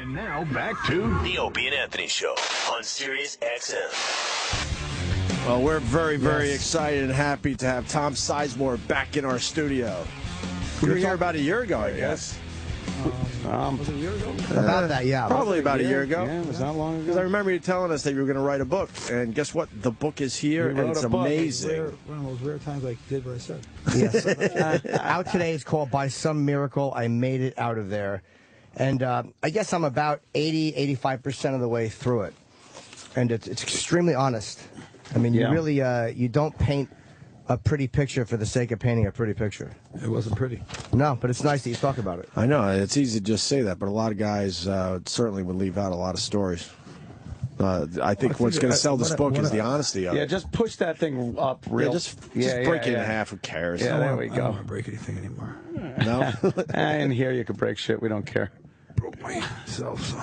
And now back to the Opie and Anthony Show on Sirius XM. Well, we're very, very excited and happy to have Tom Sizemore back in our studio. We were here about a year ago, I guess. Was it a year ago? About that, yeah. Probably about a year ago. Yeah, it was not long ago. Because I remember you telling us that you were going to write a book. And guess what? The book is here, and it's amazing. One of those rare times I did what I said. Yes. Out today is called By Some Miracle, I Made It Out of There. And I guess I'm about 85% of the way through it. And it's extremely honest. I mean, you really, you don't paint a pretty picture for the sake of painting a pretty picture. It wasn't pretty. No, but it's nice that you talk about it. I know. It's easy to just say that, but a lot of guys certainly would leave out a lot of stories. I think what's going to sell this book is the honesty of it. Yeah, just push that thing up real. Just break it in half. Who cares? Yeah, there we go. I don't want to break anything anymore. No? And here you can break shit. We don't care. Broke myself, so.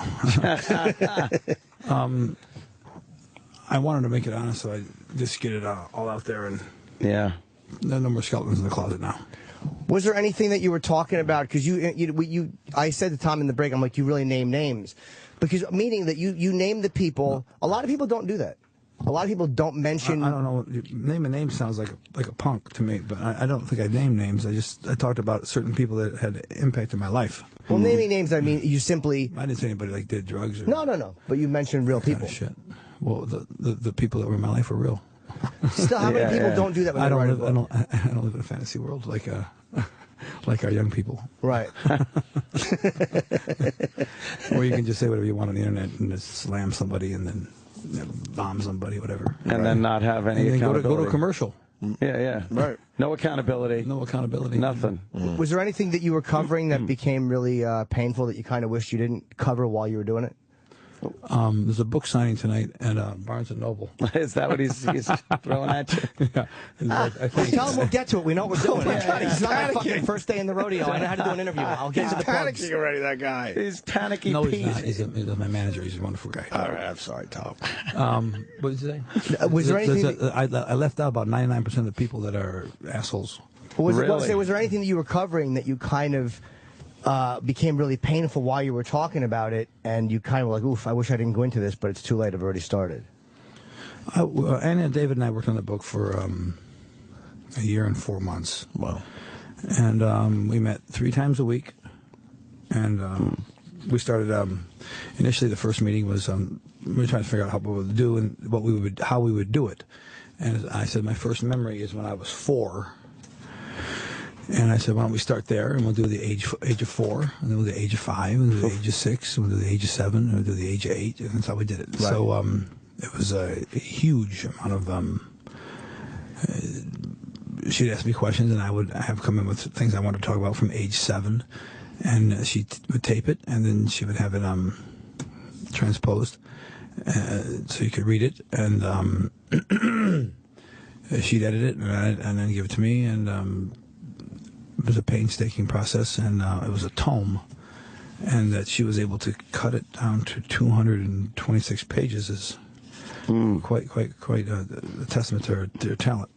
I wanted to make it honest, so I just get it all out there, and yeah, there are no more skeletons in the closet now. Was there anything that you were talking about? Because I said to Tom in the break, I'm like, you really name names. Because meaning that you name the people. A lot of people don't do that. A lot of people don't mention. I don't know. Name a name sounds like a punk to me, but I don't think I named names. I talked about certain people that had impacted my life. Well, naming names, I mean, you simply. I didn't say anybody like did drugs. Or No. But you mentioned real people. Kind of shit. Well, the people that were in my life were real. Still, how many people don't do that when they write a book? I don't live in a fantasy world like our young people. Right. Or you can just say whatever you want on the internet and just slam somebody and then bomb somebody, whatever. And then not have any accountability. Go to a commercial. Yeah. Right. No accountability. No accountability. Nothing. Was there anything that you were covering that became really painful that you kind of wished you didn't cover while you were doing it? There's a book signing tonight at Barnes & Noble. Is that what he's throwing at you? Yeah. I think, Tell him we'll get to it. We know what we're doing. He's It's not my panicking. fucking first day in the rodeo. I know how to do an interview. I'll get to the plugs. Panicking already, that guy. He's panicky. no, Pete. he's not. He's my manager. He's a wonderful guy. All right, I'm sorry, Tom. What did you say? Was there anything? I left out about 99% of the people that are assholes. Was Really? there anything that you were covering that you kind of became really painful while you were talking about it, and you kind of were like, oof, I wish I didn't go into this, but it's too late. I've already started. Anna and David and I worked on the book for a year and 4 months. Wow. And we met 3 times a week. And we started, initially the first meeting was, we were trying to figure out how we would do and how we would do it. And I said, my first memory is when I was 4. And I said, why don't we start there, and we'll do the age of 4, and then we'll do the age of 5, and we'll do the age of 6, and we'll do the age of 7, and we'll do the age of 8, and that's how we did it. Right. So it was a huge amount of, she'd ask me questions, and I would have come in with things I wanted to talk about from age 7, and she would tape it, and then she would have it transposed, so you could read it, and she'd edit it, and then give it to me, and it was a painstaking process, and it was a tome, and that she was able to cut it down to 226 pages is quite a testament to her talent.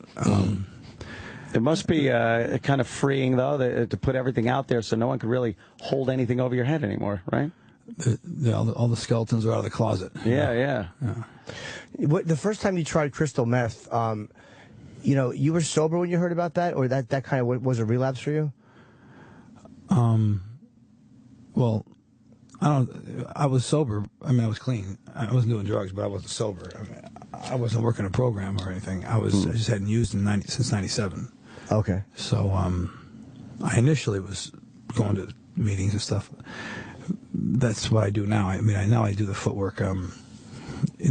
It must be kind of freeing, though, to put everything out there so no one could really hold anything over your head anymore, right? All the skeletons are out of the closet. Yeah. The first time you tried crystal meth, you were sober when you heard about that, or that kind of was a relapse for you? Well, I was sober. I mean, I was clean. I wasn't doing drugs, but I wasn't sober. I mean, I wasn't working a program or anything. I just hadn't used since '97. Okay. So, I initially was going to meetings and stuff. That's what I do now. I mean, now I do the footwork.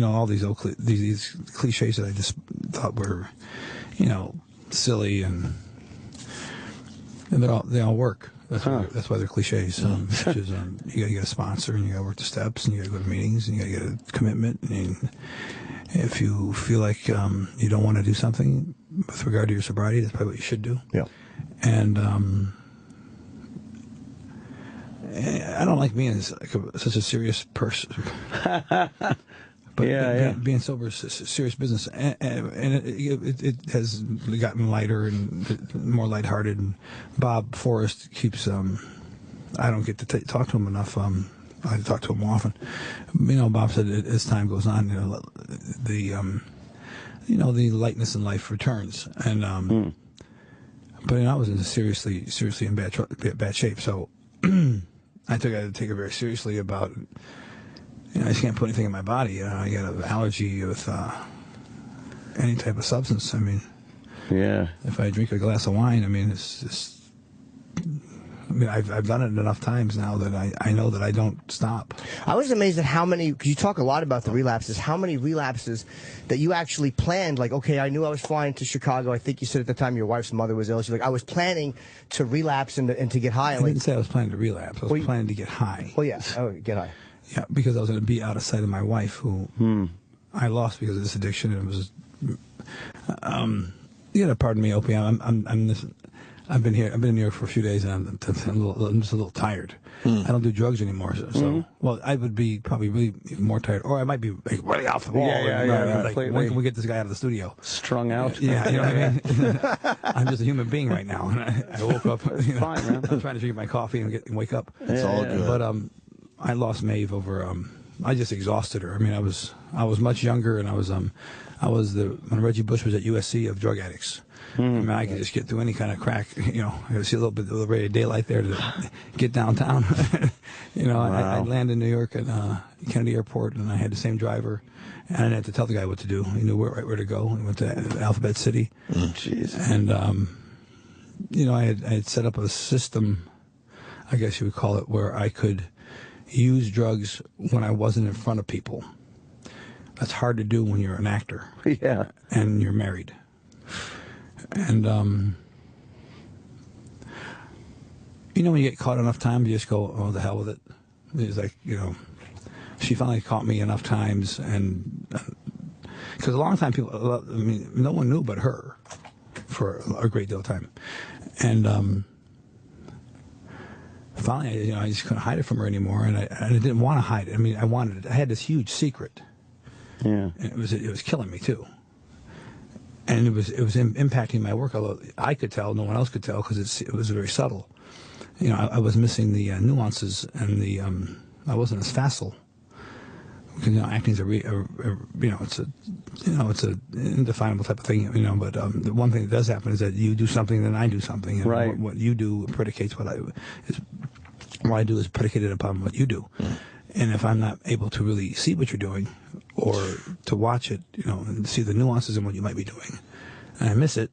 All these these cliches that I just thought were, silly, and they all work. That's why they're cliches. Which is you got to get a sponsor, and you got to work the steps, and you got to go to meetings, and you got to get a commitment. And if you feel like you don't want to do something with regard to your sobriety, that's probably what you should do. Yeah. And I don't like being such a serious person. But being sober is serious business, and it has gotten lighter and more lighthearted. And Bob Forrest keeps. I don't get to talk to him enough. I talk to him often. You know, Bob said as time goes on, the lightness in life returns, and but I was in seriously in bad shape. So I had to take it very seriously about. I just can't put anything in my body. I got an allergy with any type of substance. I mean, yeah. If I drink a glass of wine, I mean, it's just. I mean, I've done it enough times now that I know that I don't stop. I was amazed at how many, because you talk a lot about the relapses, how many relapses that you actually planned. Like, okay, I knew I was flying to Chicago. I think you said at the time your wife's mother was ill. She's like, I was planning to relapse and to get high. I didn't say I was planning to relapse. I was planning to get high. Well, yeah, get high. Yeah, because I was going to be out of sight of my wife, who I lost because of this addiction. And it was, you gotta pardon me, Opie. I've been in New York for a few days, and I'm just a little tired. I don't do drugs anymore, so well, I would be probably really even more tired, or I might be like really off the wall. Like, when can we get this guy out of the studio? Strung out. Yeah, you know what I mean. I'm just a human being right now, and I woke up. Fine, man. I'm trying to drink my coffee and wake up. It's all good. But I lost Maeve over. I just exhausted her. I mean, I was much younger, and I was when Reggie Bush was at USC of drug addicts. I mean, I could just get through any kind of crack. You know, I could see a little bit of ray of daylight there to get downtown. You know, wow. I landed in New York at Kennedy Airport, and I had the same driver, and I didn't have to tell the guy what to do. He knew where to go. We went to Alphabet City. Jeez. And you know, I had set up a system, I guess you would call it, where I could use drugs when I wasn't in front of people. That's hard to do when you're an actor. Yeah. And you're married. And, you know, when you get caught enough times, you just go, oh, the hell with it. It's like, you know, she finally caught me enough times, and because a long time people, I mean, no one knew but her for a great deal of time. And finally, you know, I just couldn't hide it from her anymore, and I didn't want to hide it. I mean, I wanted it. I had this huge secret. Yeah. And it was killing me too. And it was impacting my work, although I could tell, no one else could tell, because it was very subtle. You know, I was missing the nuances, and I wasn't as facile. Because, you know, acting's it's a indefinable type of thing, you know. But the one thing that does happen is that you do something, then I do something, and right. what you do predicates what I do is predicated upon what you do. And if I'm not able to really see what you're doing, or to watch it, you know, and see the nuances in what you might be doing, and I miss it,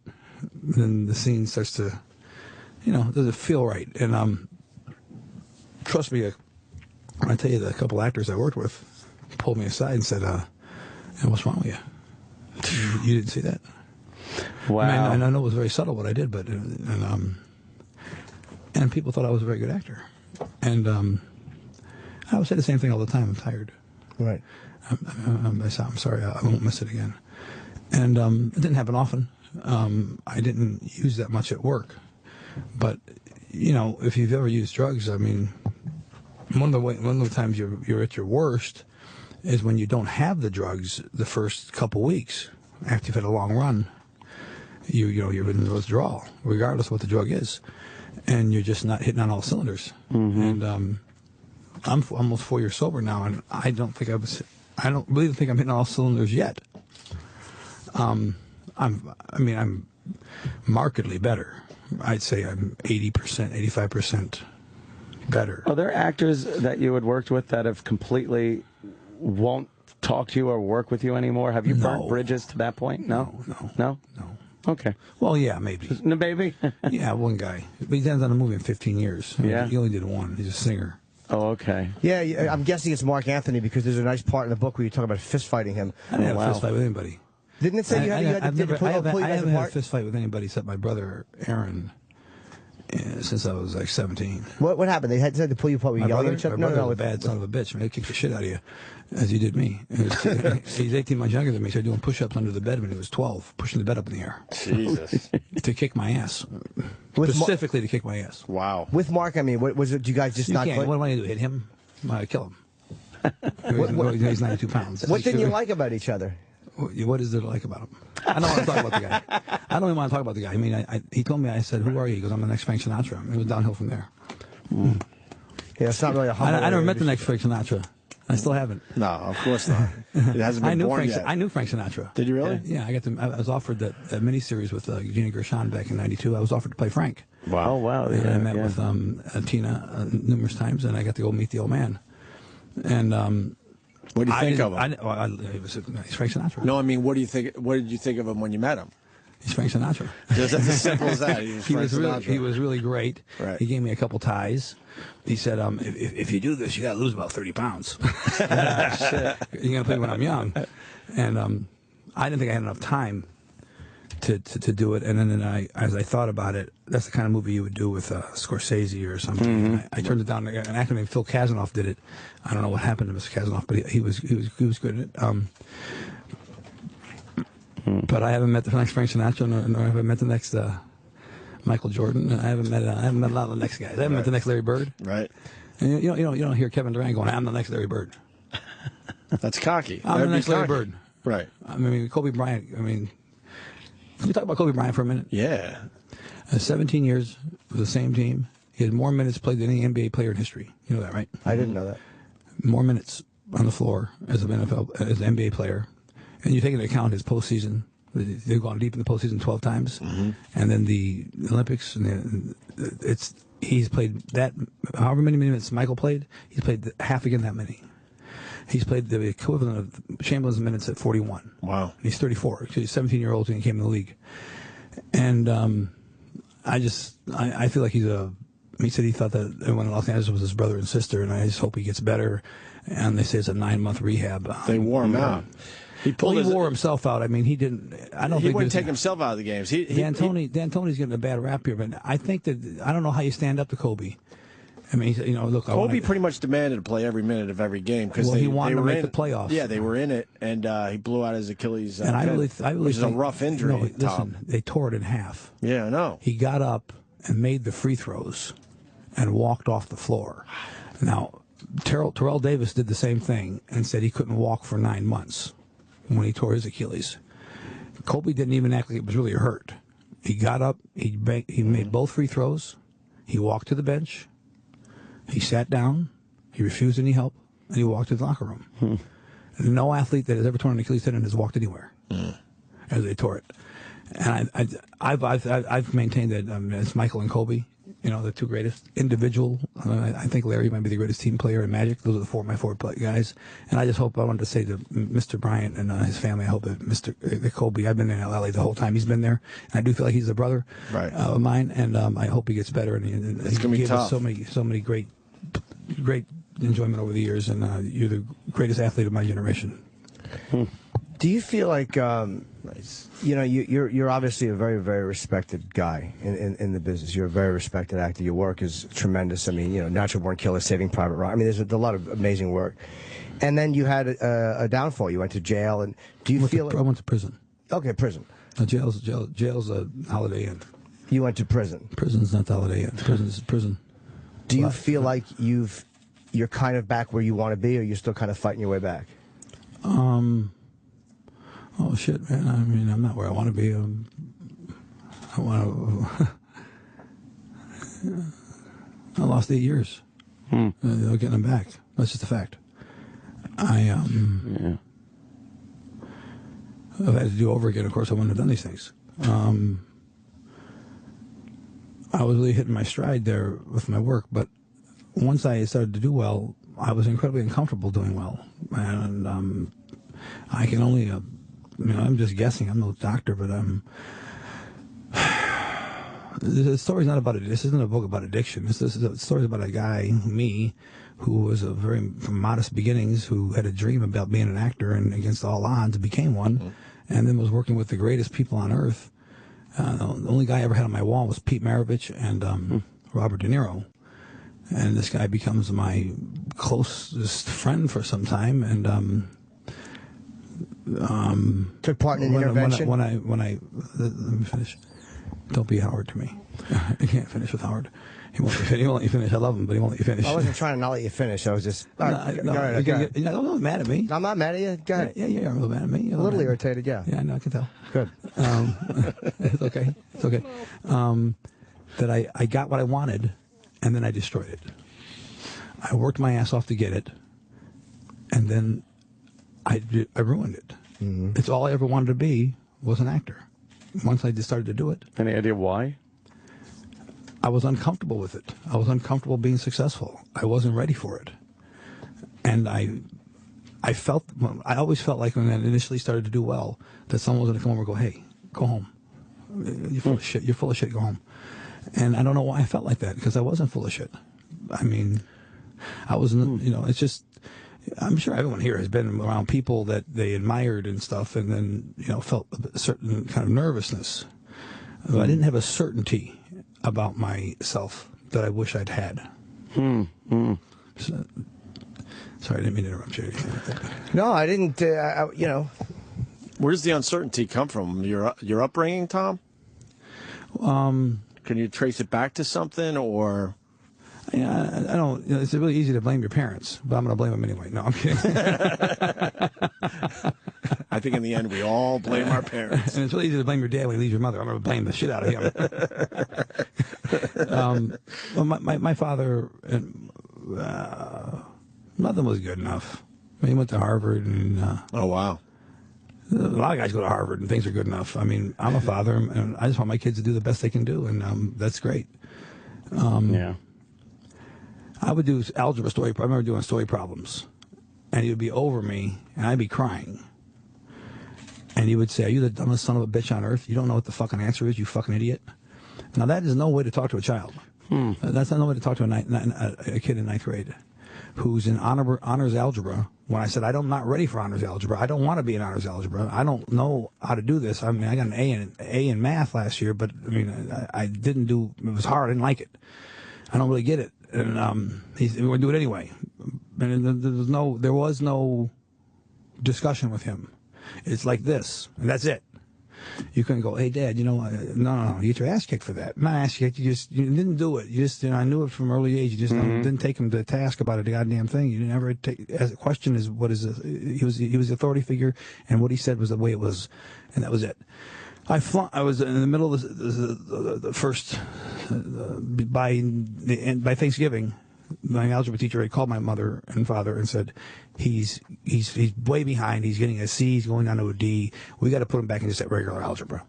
then the scene starts to, you know, doesn't feel right. And trust me, when I tell you, the couple actors I worked with pulled me aside and said, what's wrong with you? You didn't see that? Wow. I mean, I know it was very subtle what I did, but and people thought I was a very good actor. And I would say the same thing all the time. I'm tired. Right. I'm sorry. I won't miss it again. And it didn't happen often. I didn't use that much at work. But, you know, if you've ever used drugs, I mean, one of the times you're at your worst is when you don't have the drugs the first couple weeks after you've had a long run. You're in withdrawal, regardless of what the drug is, and you're just not hitting on all cylinders. And I'm almost 4 years sober now, and I don't really think I'm hitting all cylinders yet. I'm markedly better. I'd say I'm 80%, 85% better. Are there actors that you had worked with that have completely won't talk to you or work with you anymore? Have you burnt bridges to that point? No. Okay. Well, yeah, maybe. No, baby. Yeah, one guy. But he's done a movie in 15 years. Yeah. He only did one. He's a singer. Oh, okay. Yeah, I'm guessing it's Mark Anthony, because there's a nice part in the book where you talk about fist fighting him. I didn't have a fist fight with anybody. Didn't it say you had to pull you I guys haven't had a apart? fist fight with anybody except my brother Aaron since I was like 17. What happened? They had to pull you apart. Were you yelling at each other? My brother was a bad son of a bitch. Man, he kicked the shit out of you, as you did me. He's 18 months younger than me, so he was doing push-ups under the bed when he was 12, pushing the bed up in the air. Jesus. To kick my ass. Specifically to kick my ass. Wow. With Mark, I mean, what was it? Do you guys just not? What do I do? Hit him? Kill him. He's 92 pounds. What didn't you like about each other? What is there to like about him? I don't want to talk about the guy. I don't even want to talk about the guy. I mean, he told me, I said, who are you? He goes, I'm the next Frank Sinatra. It was downhill from there. Yeah, it's not really a humble I never area met to the be next Frank Sinatra. I still haven't. No, of course not. It hasn't been born yet. I knew Frank Sinatra. Did you really? Yeah, I was offered that miniseries with Gina Gershon back in '92. I was offered to play Frank. Wow. Oh, wow. And I met with Tina numerous times, and I got to go meet the old man. And what do you think of him? He's Frank Sinatra. No, I mean, what do you think? What did you think of him when you met him? He's Frank Sinatra. Just as simple as that. He was really great. Right. He gave me a couple ties. He said, if you do this, you got to lose about 30 pounds. You're going to play when I'm young. And I didn't think I had enough time to do it. And then as I thought about it, that's the kind of movie you would do with Scorsese or something. Mm-hmm. I turned it down. An actor named Phil Kazanoff did it. I don't know what happened to Mr. Kazanoff, but he was good at it. But I haven't met the next Frank Sinatra, nor have I met the next Michael Jordan. I haven't met a lot of the next guys. I haven't met the next Larry Bird. Right. And you don't hear Kevin Durant going, "I'm the next Larry Bird." That's cocky. I'm the next Larry Bird. Right. I mean, Kobe Bryant. I mean, can we talk about Kobe Bryant for a minute? Yeah. 17 years with the same team. He had more minutes played than any NBA player in history. You know that, right? I didn't know that. More minutes on the floor as an NBA player. And you take into account his postseason. They've gone deep in the postseason 12 times. Mm-hmm. And then the Olympics. And he's played that, however many minutes Michael played, he's played half again that many. He's played the equivalent of Chamberlain's minutes at 41. Wow. And he's 34. He's 17-year-old when he came in the league. And I feel like he said he thought that everyone in Los Angeles was his brother and sister, and I just hope he gets better. And they say it's a 9-month rehab. They wore him out. He wore himself out. I mean, he didn't. I don't. He wouldn't take himself out of the games. D'Antoni's getting a bad rap here, but I think that I don't know how you stand up to Kobe. I mean, look. Kobe pretty much demanded to play every minute of every game because he wanted to make the playoffs. Yeah, they were in it, and he blew out his Achilles. And I really which is a rough injury. No, listen, they tore it in half. Yeah, I know. He got up and made the free throws, and walked off the floor. Now, Terrell Davis did the same thing and said he couldn't walk for 9 months when he tore his Achilles. Kobe didn't even act like it was really hurt. He got up, he made both free throws, he walked to the bench, he sat down, he refused any help, and he walked to the locker room. And no athlete that has ever torn an Achilles tendon has walked anywhere as they tore it. And I've maintained that it's Michael and Kobe, the two greatest individual. I think Larry might be the greatest team player in Magic. Those are my four guys. And I wanted to say to Mr. Bryant and his family, I hope that Kobe, I've been in LA the whole time he's been there. And I do feel like he's a brother of mine. And I hope he gets better. And it's going to be tough. Us so many great enjoyment over the years. And you're the greatest athlete of my generation. Do you feel like, you're obviously a very, very respected guy in the business. You're a very respected actor. Your work is tremendous. I mean, Natural Born Killer, Saving Private Ryan. I mean, there's a lot of amazing work. And then you had a downfall. You went to jail. And do you feel I went to prison. Okay, prison. Jail's a Holiday Inn. You went to prison. Prison's not the Holiday Inn. Prison's prison. Do you feel like you're kind of back where you want to be, or you're still kind of fighting your way back? Oh shit, man! I mean, I'm not where I want to be. I lost 8 years. They're getting them back. That's just a fact. I've had to do over again. Of course, I wouldn't have done these things. I was really hitting my stride there with my work, but once I started to do well, I was incredibly uncomfortable doing well, and I can only. I'm just guessing. I'm no doctor, but the story's not about it. This isn't a book about addiction. This is a story about a guy, me, who was from modest beginnings, who had a dream about being an actor, and against all odds became one, and then was working with the greatest people on earth. The only guy I ever had on my wall was Pete Maravich and Robert De Niro, and this guy becomes my closest friend for some time, and. Took part in an intervention. When I let me finish. Don't be Howard to me. I can't finish with Howard. He won't let you finish. I love him, but he won't let you finish. I wasn't trying to not let you finish. I was just. Don't mad at me. I'm not mad at you. Go ahead. Yeah, you're a little mad at me. A little irritated. Yeah. Yeah, I know. I can tell. Good. It's okay. It's okay. That I got what I wanted, and then I destroyed it. I worked my ass off to get it, and then I ruined it. Mm-hmm. It's all I ever wanted to be was an actor. Once I just started to do it. Any idea why? I was uncomfortable with it. I was uncomfortable being successful. I wasn't ready for it. And I always felt like when I initially started to do well, that someone was going to come over and go, hey, go home. You're full of shit. You're full of shit. Go home. And I don't know why I felt like that, because I wasn't full of shit. I mean, I wasn't, it's just, I'm sure everyone here has been around people that they admired and stuff, and then, felt a certain kind of nervousness. But I didn't have a certainty about myself that I wish I'd had. So, sorry, I didn't mean to interrupt you. No, I didn't, Where does the uncertainty come from? Your upbringing, Tom? Can you trace it back to something, or? Yeah, I don't. It's really easy to blame your parents, but I'm going to blame them anyway. No, I'm kidding. I think in the end we all blame our parents. And it's really easy to blame your dad when he leaves your mother. I'm going to blame the shit out of him. Well, my father, nothing was good enough. I mean, he went to Harvard, and oh wow. A lot of guys go to Harvard and things are good enough. I mean, I'm a father, and I just want my kids to do the best they can do, and that's great. Yeah. I would do algebra story. I remember doing story problems, and he would be over me, and I'd be crying. And he would say, "Are you the dumbest son of a bitch on earth? You don't know what the fucking answer is, you fucking idiot." Now that is no way to talk to a child. That's not no way to talk to a kid in ninth grade who's in honors algebra. When I said I'm not ready for honors algebra, I don't want to be in honors algebra. I don't know how to do this. I mean, I got an A in math last year, but I mean, I didn't do. It was hard. I didn't like it. I don't really get it. And we're going to do it anyway. And there was no discussion with him. It's like this, and that's it. You couldn't go, hey, Dad, no, you get your ass kicked for that. Not ass kicked, you didn't do it. You just, I knew it from early age. You just didn't take him to task about a goddamn thing. You never as a question is what is this? He was the authority figure, and what he said was the way it was, and that was it. I was in the middle of the first, by Thanksgiving, my algebra teacher had called my mother and father and said, he's way behind. He's getting a C. He's going down to a D. We got to put him back in just that regular algebra.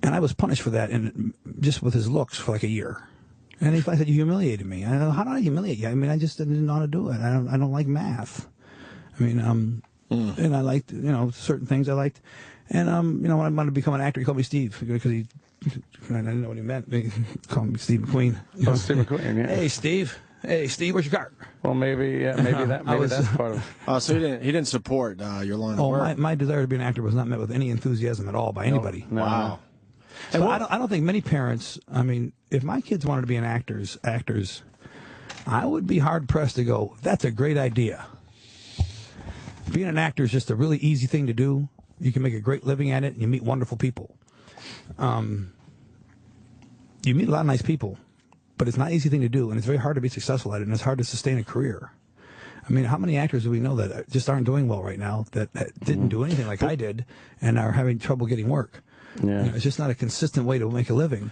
And I was punished for that, and just with his looks for like a year. And he said, "You humiliated me." I don't know, how did I humiliate you? I mean, I just didn't know how to do it. I don't like math. I mean, and I liked certain things I liked. And when I wanted to become an actor, he called me Steve because I didn't know what he meant. He called me Steve McQueen. Oh, Steve McQueen, yeah. Hey, Steve, where's your car? Well, maybe that's part of it. So he didn't support your line of work. My desire to be an actor was not met with any enthusiasm at all by anybody. No. Wow. So I don't think many parents. I mean, if my kids wanted to be actors, I would be hard pressed to go, "That's a great idea." Being an actor is just a really easy thing to do. You can make a great living at it, and you meet wonderful people. You meet a lot of nice people, but it's not an easy thing to do, and it's very hard to be successful at it, and it's hard to sustain a career. I mean, how many actors do we know that just aren't doing well right now, that didn't do anything like I did, and are having trouble getting work? Yeah. It's just not a consistent way to make a living.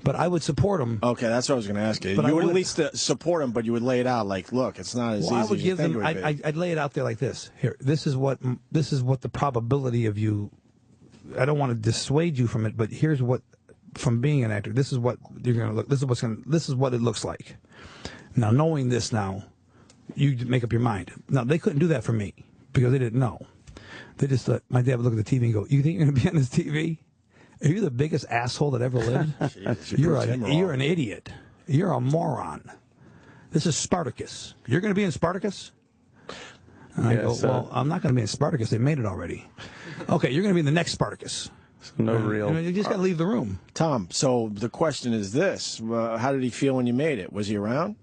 But I would support them. Okay, that's what I was going to ask you. But you would at least support them, but you would lay it out like, look, it's not as easy as you think it would be. I'd lay it out there like this. Here, this is what the probability of you. I don't want to dissuade you from it, but here's what, from being an actor, this is what you're going to look. This is what it looks like. Now, knowing this now, you make up your mind. Now, they couldn't do that for me because they didn't know. They just thought, my dad would look at the TV and go, "You think you're going to be on this TV? Are you the biggest asshole that ever lived? You're an idiot. You're a moron. This is Spartacus. You're going to be in Spartacus?" And I go, "Well, I'm not going to be in Spartacus. They made it already." "Okay, you're going to be in the next Spartacus." You just got to leave the room. Tom, so the question is this. How did he feel when you made it? Was he around?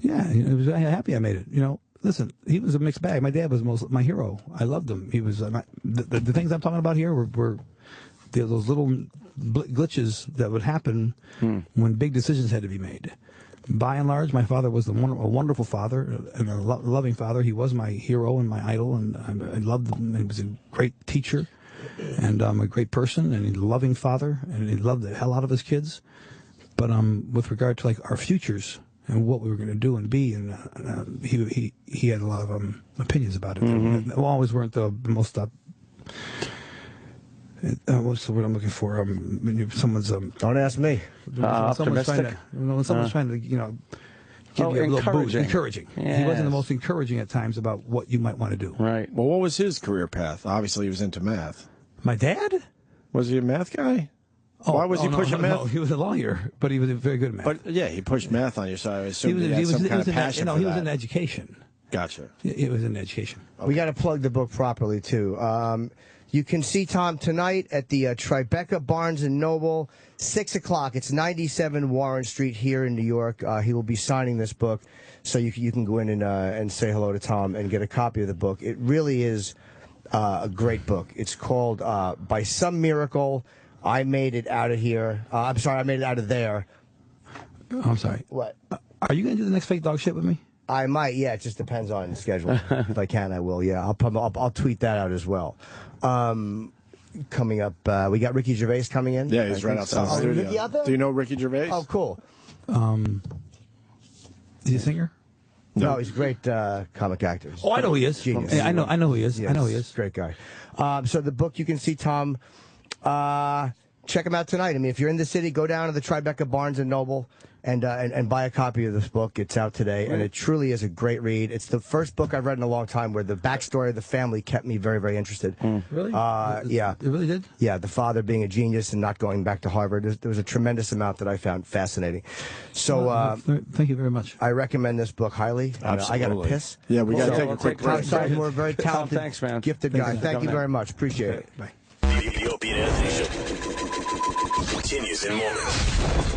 Yeah, he was happy I made it. Listen, he was a mixed bag. My dad was my hero. I loved him. He was the things I'm talking about here were those little glitches that would happen when big decisions had to be made. By and large, my father was a wonderful father and a loving father. He was my hero and my idol, and I loved him. He was a great teacher and a great person and a loving father, and he loved the hell out of his kids. But with regard to like our futures and what we were going to do and be, and he had a lot of opinions about it. Mm-hmm. That always weren't the most. What's the word I'm looking for? When someone's Don't ask me. Optimistic. When someone's trying to, give you a little boost. Encouraging. Yes. He wasn't the most encouraging at times about what you might want to do. Right. Well, what was his career path? Obviously, he was into math. My dad? Was he a math guy? Why was he pushing math? No, he was a lawyer, but he was very good at math. But yeah, he pushed math on you, so I assume he had some kind of passion for that. He was in education. Gotcha. It was in education. We got to plug the book properly too. You can see Tom tonight at the Tribeca Barnes and Noble, 6 o'clock. It's 97 Warren Street here in New York. He will be signing this book, so you can go in and say hello to Tom and get a copy of the book. It really is a great book. It's called By Some Miracle, I Made It Out of Here. I'm sorry, I made it out of there. I'm sorry. What? Are you going to do the next fake dog shit with me? I might, yeah. It just depends on the schedule. If I can, I will. Yeah, I'll tweet that out as well. Coming up, we got Ricky Gervais coming in. Yeah, he's right outside the Oh, studio. Ricky out there? Do you know Ricky Gervais? Oh, cool. Is he a singer? No, he's a great comic actor. Oh, I know who he is. Genius. Yeah, I know who he is. Yes, I know who he is. Great guy. So the book, you can see Tom. Check him out tonight. I mean, if you're in the city, go down to the Tribeca Barnes and Noble and buy a copy of this book. It's out today, and it truly is a great read. It's the first book I've read in a long time where the backstory of the family kept me very, very interested. Really? Yeah. It really did? Yeah, the father being a genius and not going back to Harvard. There was a tremendous amount that I found fascinating. So thank you very much. I recommend this book highly. I got to piss. Yeah, we got to So take a we'll quick take break. Tom Sizemore, very talented, thanks, man. gifted guy. Thank you very much. Appreciate it. Bye. The Opie and Anthony Show continues in moments.